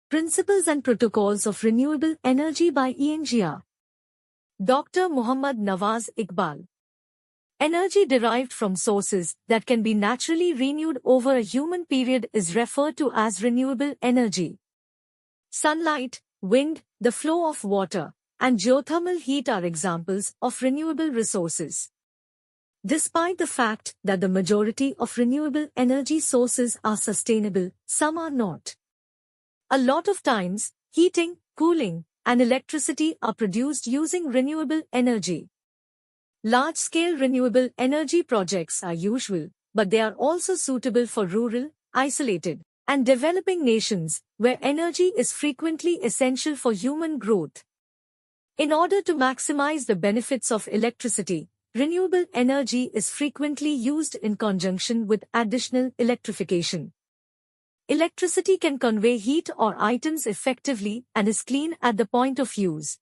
Principles and Protocols of Renewable Energy by ENGR. Dr. Muhammad Nawaz Iqbal. Energy derived from sources that can be naturally renewed over a human period is referred to as renewable energy. Sunlight, wind, the flow of water, and geothermal heat are examples of renewable resources. Despite the fact that the majority of renewable energy sources are sustainable, some are not. A lot of times, heating, cooling, and electricity are produced using renewable energy. Large-scale renewable energy projects are usual, but they are also suitable for rural, isolated, and developing nations, where energy is frequently essential for human growth. In order to maximize the benefits of electricity, renewable energy is frequently used in conjunction with additional electrification. Electricity can convey heat or items effectively and is clean at the point of use.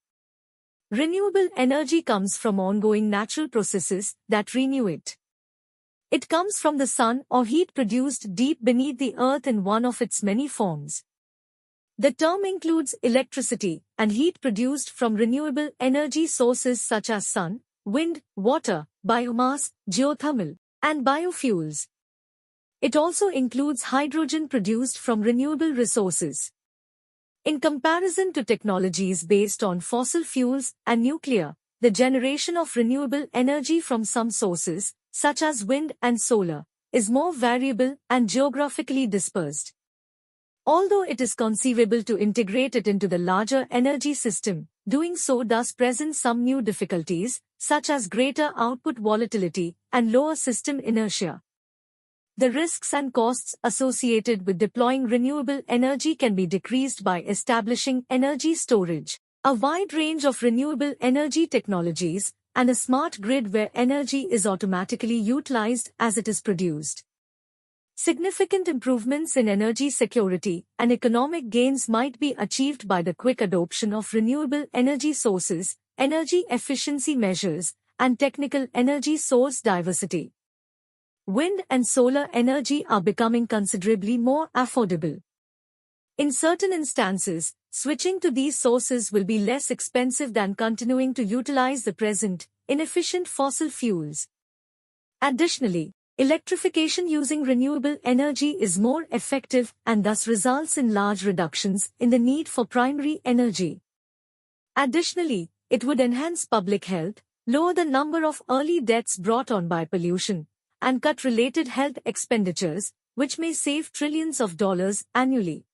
Renewable energy comes from ongoing natural processes that renew it. It comes from the sun or heat produced deep beneath the earth in one of its many forms. The term includes electricity and heat produced from renewable energy sources such as sun, wind, water, biomass, geothermal, and biofuels. It also includes hydrogen produced from renewable resources. In comparison to technologies based on fossil fuels and nuclear, the generation of renewable energy from some sources, such as wind and solar, is more variable and geographically dispersed. Although it is conceivable to integrate it into the larger energy system, doing so does present some new difficulties, such as greater output volatility and lower system inertia. The risks and costs associated with deploying renewable energy can be decreased by establishing energy storage, a wide range of renewable energy technologies, and a smart grid where energy is automatically utilized as it is produced. Significant improvements in energy security and economic gains might be achieved by the quick adoption of renewable energy sources, energy efficiency measures, and technical energy source diversity. Wind and solar energy are becoming considerably more affordable. In certain instances, switching to these sources will be less expensive than continuing to utilize the present, inefficient fossil fuels. Additionally, electrification using renewable energy is more effective and thus results in large reductions in the need for primary energy. Additionally, it would enhance public health, lower the number of early deaths brought on by pollution, and cut related health expenditures, which may save trillions of dollars annually.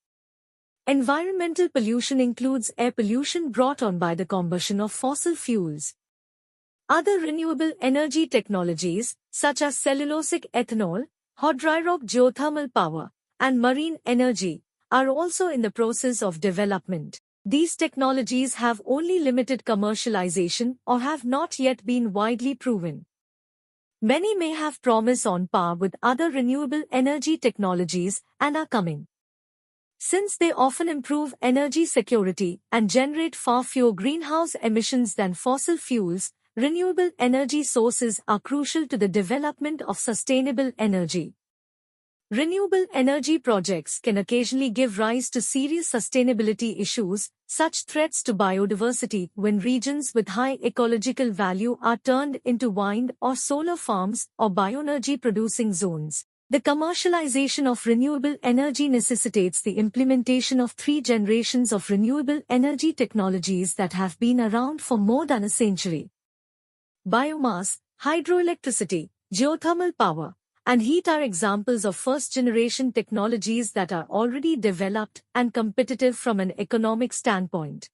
Environmental pollution includes air pollution brought on by the combustion of fossil fuels. Other renewable energy technologies, such as cellulosic ethanol, hot dry rock geothermal power, and marine energy, are also in the process of development. These technologies have only limited commercialization or have not yet been widely proven. Many may have promise on par with other renewable energy technologies and are coming. Since they often improve energy security and generate far fewer greenhouse emissions than fossil fuels, renewable energy sources are crucial to the development of sustainable energy. Renewable energy projects can occasionally give rise to serious sustainability issues, such threats to biodiversity when regions with high ecological value are turned into wind or solar farms or bioenergy producing zones. The commercialization of renewable energy necessitates the implementation of 3 generations of renewable energy technologies that have been around for more than a century. Biomass, hydroelectricity, geothermal power, and heat are examples of first-generation technologies that are already developed and competitive from an economic standpoint.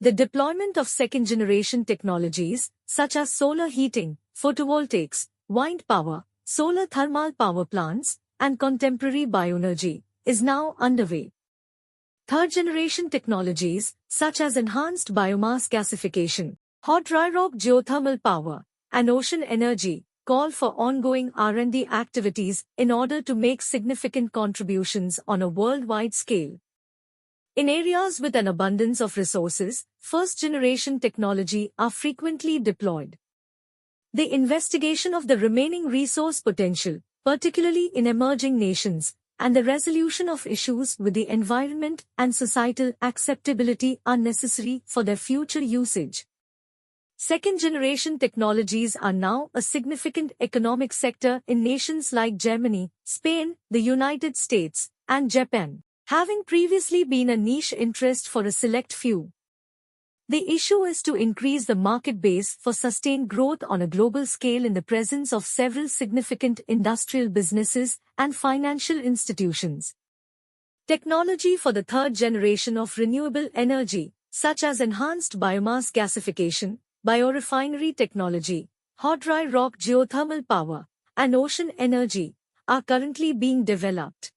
The deployment of second-generation technologies, such as solar heating, photovoltaics, wind power, solar thermal power plants, and contemporary bioenergy, is now underway. Third-generation technologies, such as enhanced biomass gasification, hot dry rock geothermal power, and ocean energy, call for ongoing R&D activities in order to make significant contributions on a worldwide scale. In areas with an abundance of resources, first-generation technology are frequently deployed. The investigation of the remaining resource potential, particularly in emerging nations, and the resolution of issues with the environment and societal acceptability are necessary for their future usage. Second-generation technologies are now a significant economic sector in nations like Germany, Spain, the United States, and Japan, having previously been a niche interest for a select few. The issue is to increase the market base for sustained growth on a global scale in the presence of several significant industrial businesses and financial institutions. Technology for the third generation of renewable energy, such as enhanced biomass gasification, biorefinery technology, hot dry rock geothermal power, and ocean energy, are currently being developed.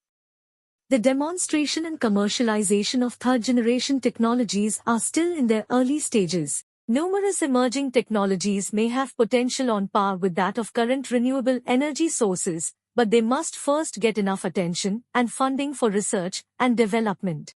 The demonstration and commercialization of third-generation technologies are still in their early stages. Numerous emerging technologies may have potential on par with that of current renewable energy sources, but they must first get enough attention and funding for research and development.